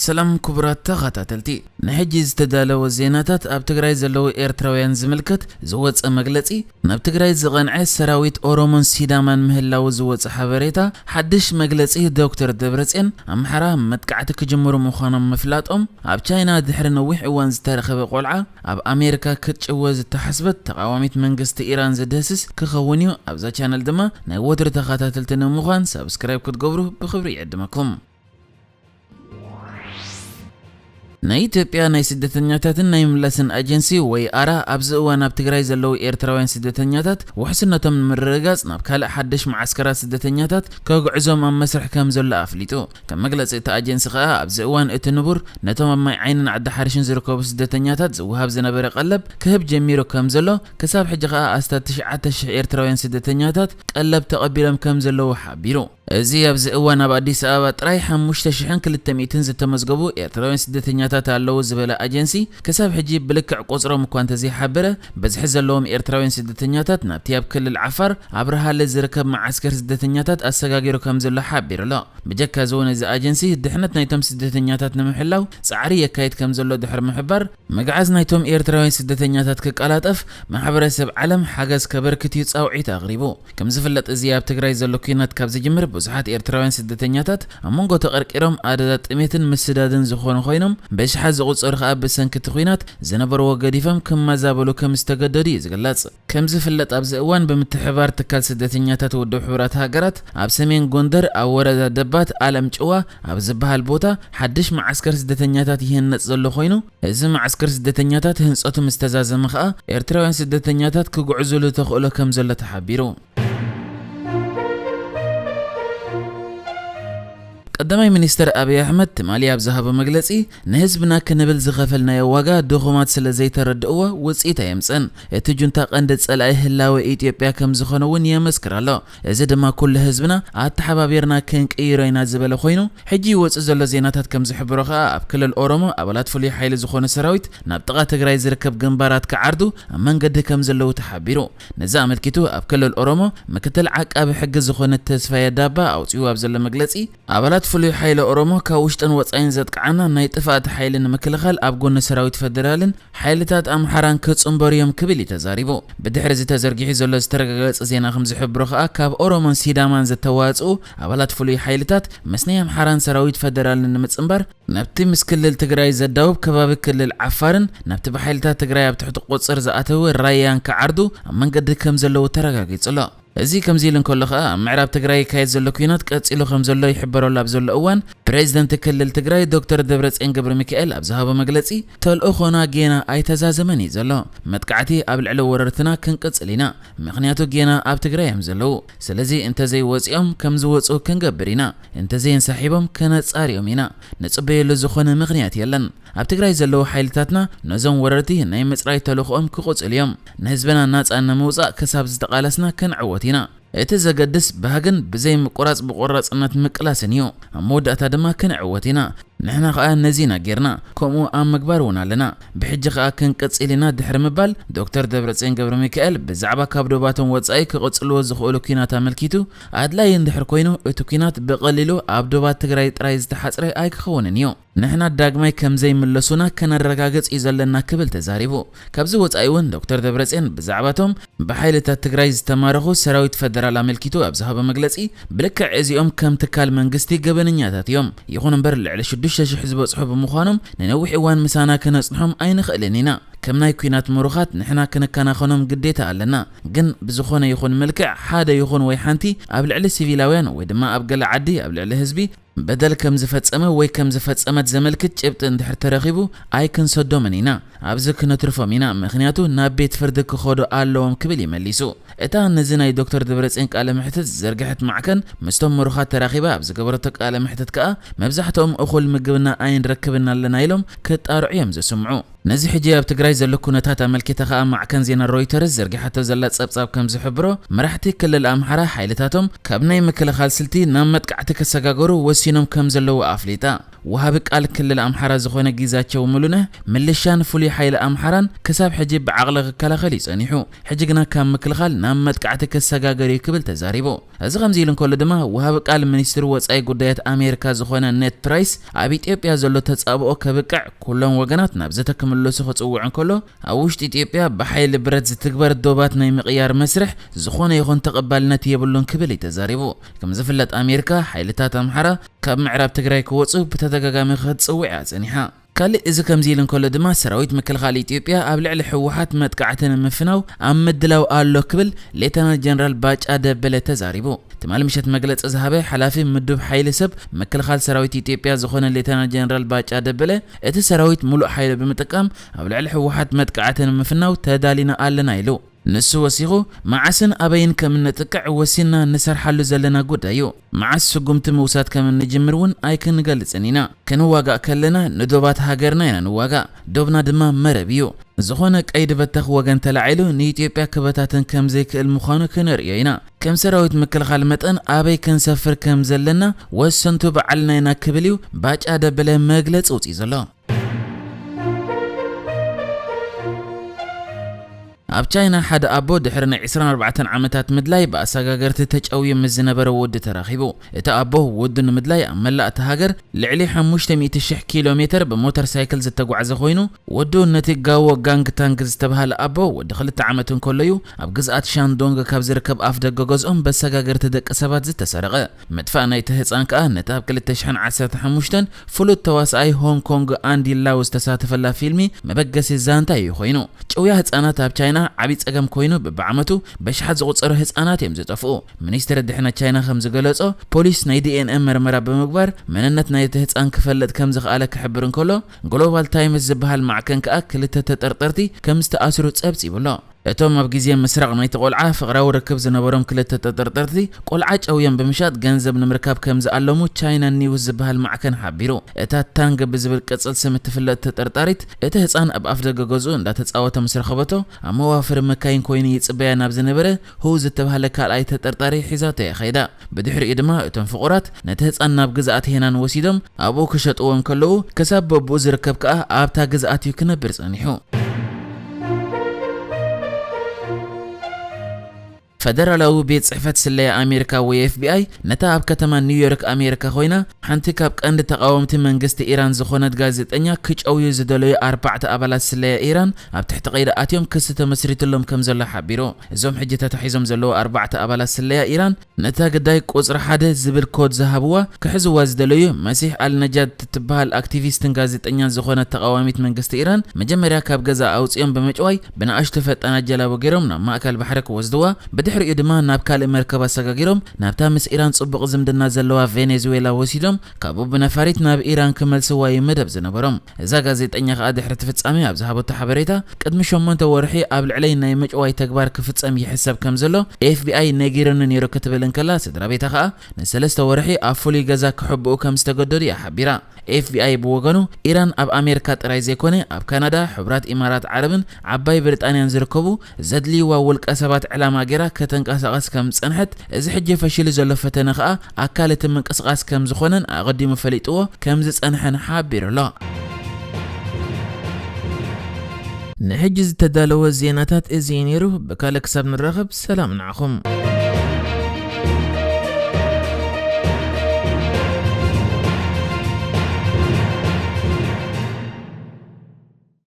سلام كبرات تخاتلتي نحجز تدالو الزيناتات اب تግራይ ዘለው ኤርትራውያን ዝምልከት ዝወጽ መግለጺ ናብ ትግራይ ዝቐንዐ ሰራዊት ኦሮሞን ሲዳማን ምህላው ዝወጽ ሓበሬታ ሓድሽ መግለጺ ዶክተር ደብረጽዮን ኣምሓራ መጥቃዕቲ ክጅምሩ ምዃኖም ምፍላጦም ኣብ ቻይና ድሕሪ ነዊሕ እዋን ዝተረኸበ ቆልዓ ኣብ ኣሜሪካ ክትጭወዝ ተሓስበት ተቃዋሚት መንግስቲ ኢራን ዝደስስ ክኸውን እዩ። ኣብዛ ቻነል ድማ ናይ ወትሪ ተኸታተልቲ ንምዃን ሰብስክራይብ ክትገብሩ ብኽብሪ ይዕድመኩም። ናይ ኢትዮጵያ ናይ ስደተኛታትን ናይ ምላስን ኤጀንሲ ወይ ኣራ ኣብዚ እዋን ኣብ ትግራይ ዘለው ኤርትራውያን ስደተኛታት ውሕስነቶም ንምርግጋጽ ናብ ካልእ ሓድሽ ማዓስከራት ስደተኛታት ከጉዕዞም ኣብ መስርሕ ከም ዘሎ ኣፍሊጡ። ከም መግለጺ እቲ ኤጀንሲ ኸኣ ኣብዚ እዋን እቲ ንቡር ነቶም ኣብ ማይ ዓይንን ዓዲ ሓሪሽን ዝርከቡ ስደተኛታት ዝውሃብ ዝነበረ ቀለብ ክህብ ጀሚሩ ከም ዘሎ ክሳብ ሕጂ ኸኣ ኣስታት 9,000 ኤርትራውያን ስደተኛታት ቀለብ ተቐቢሎም ከም ዘለው ሓቢሩ። እዚ ኣብዚ እዋን ኣብ አዲስ አበባ ጥራይ 5200 ዝተመዝገቡ ኤርትራውያን ስደተኛታት ኣለው ዝበለ ኤጀንሲ ክሳብ ሕጂ ብልክዕ ቁጽሮም እኳ እንተዘይሓበረ በዝሒ ዘለዎም ኤርትራውያን ስደተኛታት ናብቲ ኣብ ክልል ዓፋር ኣብ ረሃለ ዝርከብ ማዓስከር ስደተኛታት ኣሰጋጊሩ ከም ዘሎ ሓቢሩ ኣሎ። ብጀካ ዝውን እዚ ኤጀንሲ ድሕነት ናይቶም ስደተኛታት ንምሕላው ጻዕሪ የካይድ ከም ዘሎ ድሕሪ ምሕባር መግዓዝ ናይቶም ኤርትራውያን ስደተኛታት ክቃላጠፍ ማሕበረሰብ ዓለም ሓገዝ ከበርክት ጻውዒት ኣቕሪቡ። ከም ዝፍለጥ እዚ ኣብ ትግራይ ዘሎ ኩናት ካብ ዝጅምር ብዙሓት ኤርትራውያን ስደተኛታት ኣብ መንጎ ተቐርቂሮም ኣደዳ ጥሜትን ምስዳድን ዝኾኑ ኮይኖም በሽሓት ዝቑጸሩ ኸኣ ብሰንኪቲ ኩናት ዝነበሩ ገዲፎም ክመዛበሉ ከም ዝተገደዱ እዩ ዝግለጽ። ከም ዝፍለጥ ኣብዚ እዋን ብምትሕባር ትካል ስደተኛታት ውድብ ሕብራት ሃገራት ኣብ ሰሜን ጎንደር ኣብ ወረዳ ደባት ኣለም ጭዋ ኣብ ዝበሃል ቦታ ሓድሽ ማዓስከር ስደተኛታት ይህነጽ ዘሎ ኮይኑ እዚ ማዓስከር ስደተኛታት ህንጸቱ ምስ ተዛዘመ ኸኣ ኤርትራውያን ስደተኛታት ክጉዕዙሉ ተኽእሎ ከም ዘሎ ተሓቢሩ። ቀዳማይ ሚኒስትር አብይ አሕመድ ትማሊ ኣብ ዝሃበ መግለጺ ንህዝብና ክንብል ዝኸፈልናዮ ዋጋ ድኹማት ስለ ዘይተረድእዎ ውጽኢት ኣየምጽን እቲ ጁንታ ቀንዲ ጸላኢ ህላዊ ኢትዮጵያ ከም ዝኾነ እውን የመስክር ኣሎ። እዚ ድማ ኩሉ ህዝብና ኣተሓባቢርና ክንቅይሮ ኢና ዝበለ ኮይኑ ሕጂ ይወጽእ ዘሎ ዜናታት ከም ዝሕብሮ ኸኣ ኣብ ክልል ኦሮሞ ኣባላት ፍሉይ ሓይሊ ዝኾነ ሰራዊት ናብ ጥቓ ትግራይ ዝርከብ ግንባራት ክዓርዱ ኣብ መንገዲ ከም ዘለው ተሓቢሩ። ነዚ ኣመልኪቱ ኣብ ክልል ኦሮሞ ምክትል ዓቃቢ ሕጊ ዝኾነ ተስፋየ ዳባ ኣውጽኡ ኣብ ዘሎ መግለጺ ኣባላት ፍሉይ ሓይሊ ኦሮሞ ካብ ውሽጥን ወጻኢን ዘጥቃዓና ናይ ጥፋኣት ሓይሊ ንምክልኻል ኣብ ጎኒ ሰራዊት ፌደራልን ሓይልታት ኣምሓራን ክጽምበሩ እዮም ክብል ተዛሪቡ። ብድሕሪ እዚ ተዘርጊሑ ዘሎ ዝተረጋገጸ ዜና ከም ዝሕብሮ ኸኣ ካብ ኦሮሞን ሲዳማን ዝተዋጽኡ ኣባላት ፍሉይ ሓይልታት መስናይ ኣምሓራን ሰራዊት ፌደራልን ንምጽምባር ናብቲ ምስ ክልል ትግራይ ዘዳውብ ከባቢ ክልል ዓፋርን ናብቲ ብሓይልታት ትግራይ ኣብ ትሕቲ ቁጽር ዝኣተው ራያን ክዓርዱ ኣብ መንገዲ ከም ዘለው ተረጋጊጹ ኣሎ። እዚ ከምዚ ኢሉ እንከሎ ኸኣ ኣብ ምዕራብ ትግራይ ይካየድ ዘሎ ኩናት ቀጺሉ ከም ዘሎ ይሕበረሉ ኣብ ዘሎ እዋን ፕሬዚደንት ክልል ትግራይ ዶክተር ደብረጽዮን ገብረ ሚካኤል ኣብ ዝሃበ መግለጺ ተልእኾና ጌና ኣይተዛዘመን እዩ ዘሎ። መጥቃዕቲ ኣብ ልዕሊ ወረርትና ክንቅጽል ኢና፣ ምክንያቱ ጌና ኣብ ትግራይ እዮም ዘለው። ስለዚ እንተዘይወፂኦም ከም ዝወፁ ክንገብር ኢና፣ እንተዘይንሳሒቦም ከነጻርዮም ኢና። ንጽበየሉ ዝኾነ ምክንያት የለን። ኣብ ትግራይ ዘለው ሓይልታትና ነዞም ወረርቲ ናይ ምጽራይ ተልእኾኦም ክቁጽል እዮም። ንህዝብና ናጻ ንምውጻእ ክሳብ ዝተቃለስና ክንዕወት ኢና። እቲ ዘገድስ ባህግን ብዘይ ምቁራጽ ብቆራጽነት ምቅላስን እዩ። ኣብ መወዳእታ ድማ ክንዕወት ኢና። ንሕና ኸኣ ነዚና ጌርና ከምኡ ኣብ ምግባር እውን ኣለና። ብሕጂ ኸኣ ክንቅጽል ኢና ድሕሪ ምባል ዶክተር ደብረጽዮን ገብረ ሚካኤል ብዛዕባ ካብ ዶባቶም ወጻኢ ክቕጽልዎ ዝኽእሉ ኩናት ኣመልኪቱ ኣድላይ እንድሕር ኮይኑ እቲ ኩናት ብቐሊሉ ኣብ ዶባት ትግራይ ጥራይ ዝተሓጽረ ኣይክኸውንን እዩ። ንሕና ዳግማይ ከምዘይምለሱና ከነረጋግጽ እዩ ዘለና ክብል ተዛሪቡ። ካብዚ ወጻኢ እውን ዶክተር ደብረጽዮን ብዛዕባቶም ብሓይልታት ትግራይ ዝተማረኹ ሰራዊት ፌደራል ኣመልኪቱ ኣብ ዝሃበ መግለጺ ብልክዕ እዚኦም ከም ትካል መንግስቲ ገበነኛታት እዮም። ይኹን እምበር ልዕሊ 6,000 ዝበጽሑ ብምዃኖም ንነዊሕ እዋን ምሳና ክነጽንሖም ኣይንኽእልን ኢና። ከም ናይ ኩናት ምሩኻት ንሕና ክንከናኸኖም ግዴታ ኣለና። ግን ብዝኾነ ይኹን መልክዕ ሓደ ይኹን ወይ ሓንቲ ኣብ ልዕሊ ሲቪላውያን ወይ ድማ ኣብ ገለ ዓዲ ኣብ ልዕሊ ህዝቢ በደል ከም ዝፈጸመ ወይ ከም ዝፈጸመት ዘመልክት ጭብጢ እንድሕር ተረኺቡ ኣይክንሰዶምን ኢና፣ ኣብዚ ክነትርፎም ኢና፣ ምክንያቱ ናብ ቤት ፍርዲ ክኸዱ ኣለዎም ክብል ይመሊሱ። እታ ነዚ ናይ ዶክተር ደብረጽዮን ቃለ ምሕተት ዘርግሐት ማዕከን ምስቶም ምሩኻት ተራኺባ ኣብ ዝገበረቶ ቃለ ምሕተት ከኣ መብዛሕትኦም እኹል ምግብና ኣይንረክብና ኣለና ኢሎም ክጣርዑ እዮም ዝስምዑ። ነዚ ሕጂ ኣብ ትግራይ ዘሎ ኩነታት ኣመልኪታ ኸኣ ማዕከን ዜና ሮይተርስ ዘርጊሓቶ ዘላ ጸብጻብ ከም ዝሕብሮ መራሕቲ ክልል ኣምሓራ ሓይልታቶም ካብ ናይ ምክልኻል ስልቲ ናብ መጥቃዕቲ ከሰጋገሩ ወሲኖም ከም ዘለው ኣፍሊጣ። وهاب قال كل الامحاره زخونه غيزاچو ملونه ملشان فولي حيل امحران كساب حجي بعقل كلاخلي صنيحو حجينا كام مكلخال نام متقعت كسغاغري كبل تزاريبو از خمزيلن كل دما وهاب قال منستر وصاي غدايات امريكا زخونه نت برايس اب ኢትዮጵያ ዘሎ ተጻብኦ ከብቅዕ ኩሎም ወገናት ናብ ዘተከምለሱ ክጽውዕን ከሎ አውሽጥ ኢትዮጵያ በኃይል ብረት ዝትግበር ዶባት ናይ ምቅያር መስርሕ ዝኾነ ይኹን ተቀባልነት የብሉን ክብል ይተዛሪቡ ከም ዝፍለጥ አሜሪካ ኃይልታት አምሓራ ካብ ምዕራብ ትግራይ ክወጹ በተደጋጋሚ ክጽውዕ ጽኒሓ كل إذا كم زيلن كل دما سراويت مكلخال إثيوبيا أبلع الحوحات متقعتنا مفناو أمدلو آلو كبل ليتنا جنرال باج أدبل تزاريبو تمال مشت مجلس أزهابه حلافي مدوب حيل سب مكلخال سراويت إثيوبيا زخون ليتنا جنرال باج أدبل إت سراويت ملو حيل بمتقام أبلع الحوحات متقعتنا مفناو تدالينا آلنا يلو نسو وسيغو معسن أبين كمن نتقع وسينا نسر حلو زلنا قدايو معس سقمت موسات كمن نجمرون أيكن نقلت أنينا كانوا واقع كلنا ندوبات هاجرنا نواقع دوبنا دما مربيو زخونك أيد بتخ وجن تلعلو نيتيوبيا كبتاتن كم زيك المخانو كنرينا كم سراويت مكل خالمتن أبي كنسفر كم زلنا وسنتو بعلنا ينكبليو باج أدبله مجلس أوتي زلا اب چاينا حد ابو دحرنا 24 عامتات مدلاي باساغاغرت تچاوي مزنبر ود تراخيبو اتا ابو ودن مدلاي املاء تهاجر لعلي 500 كيلومتر بموتور سايكل زتغعز خوينو ودو نتيغاو غانغ تانك زتبهال ابو ود خلت عامتن كليو اب غزات شاندونغ كاب زركب اف دغغزهم باساغاغرت دق سبات زتسرقه مدفعنا يتهصان كا نتاب 2015 فلوت تواساي هونغ كونغ اندي لاوس تساتفلا فيلمي مبغس زانتا يخوينو چويا هصانات اب چاينا عبيد أجمع كوينو بعمته بشحذ غصره هسأنات يمزت أفقو منيستر الدحنا تشاينا خمس جلسة بوليس نايدي إن أم مرمرة بمقبر مننت نايتهت أنك فلت كم زخ على كحبرن كله جلوبال تايمز زبهال مع كنك أكل تترترتي كم استأثرت أبسي بالله اتوم بغيزيا مسرق نايت قلعه فقراو ركب زنبرم كلته تطرطرتي قلعه عويان بمشات ገንዘብ ንምርካብ ከምዝ አለሙ ቻይና ኒውስ ዝበሃል ማዕከን ሓቢሩ እታ ታንግ ብዝብል ቅጽል ስም ትፍለጥ ተጠርጣሪት እቲ ህፃን ኣብ ኣፍደገ ገዙ እንዳተጻወተ መስረኸበቶ ኣመዋፍር መካይን ኮይኑ ይጽበያ ናብ ዝነበረ ሁ ዝተባሃለ ካልኣይ ተጠርጣሪ ሒዛተ ይኸይዳ ብድሕሪ ድማ እቶም ፍቁራት ነቲ ህፃን ናብ ግዛኣት ሄናን ወሲዶም ኣብኡ ክሸጥዎም ከለዉ ከሳብ በቡ ዝርከብ ከኣ ኣብታ ግዛኣት ይክነብር ጸኒሑ فدرالو بيت صحفة سلية أمريكا و FBI نتا اب كتما نيويورك أمريكا خوينا حنتي كاب قند تقاومتي منغست إيران زخونت غازيطنيا كيچاوي زدلوي 4 أبالات سلية إيران اب تحت قيداتيوم كس تمسريت لهم كم زلو حبيرو زوم حجتا تحيزم زلو 4 أبالات سلية إيران نتا قداي قصر حدا زبل كود زهبوا كحزوا زدلوي مسيح النجاد تتبال اكتيفيستن غازيطنيا زخونت تقاوميت منغست إيران مجمريا كاب غزا اوصيوم بمچواي بناشت فطنا جلاو غيرومنا ماكل بحرك وزدوا ድሕሪ ድማ ናብ ካል መርከባ ሰጋጊሮም ናብታ ምስ ኢራን ጽቡቕ ዝምድና ዘለዋ ቬኔዙዌላ ወሲዶም ካብኡ ብነፋሪት ናብ ኢራን ከመልስዋ ይመደብ ዝነበሮም እዛ ጋዜጠኛ ከዓ ድሕሪ ተፈጻሚ ኣብ ዝሃበቶ ሓበሬታ ቅድሚ 8 ወርሒ ኣብ ልዕለይ ናይ መጭዋይ ተግባር ክፍጸም ይሕሰብ ከም ዘሎ FBI ነጊሩን ነይሩ ክትብል እንከላ ስድራ ቤታ ከዓ ን3 ወርሒ ኣብ ፍሉይ ገዛ ክሕብኡ ከም ዝተገደዱ ይሓቢራ FBI ብወገኑ ኢራን ኣብ ኣሜሪካ ጥራይ ዘይኮነ ኣብ ካናዳ ሕብራት ኢማራት ዓረብን ዓባይ ብሪጣንያን ዝርከቡ ዘድልይዋ ውልቀ ሰባት ዕላማ ገራ ከተንቀሳቀስ ከም ጽንሐት እዚ ሕጂ ፈሽል ዘሎ ፈተነ ከዓ ኣካለት መንቀሳቀስ ከም ዝኾነን ኣቀዲሙ ፈሊጥዎ ከም ዝጸንሐን ሓቢሩላ نحجز تدالو الزيناتات ازينيرو بكالك ساب نرغب سلام نعخم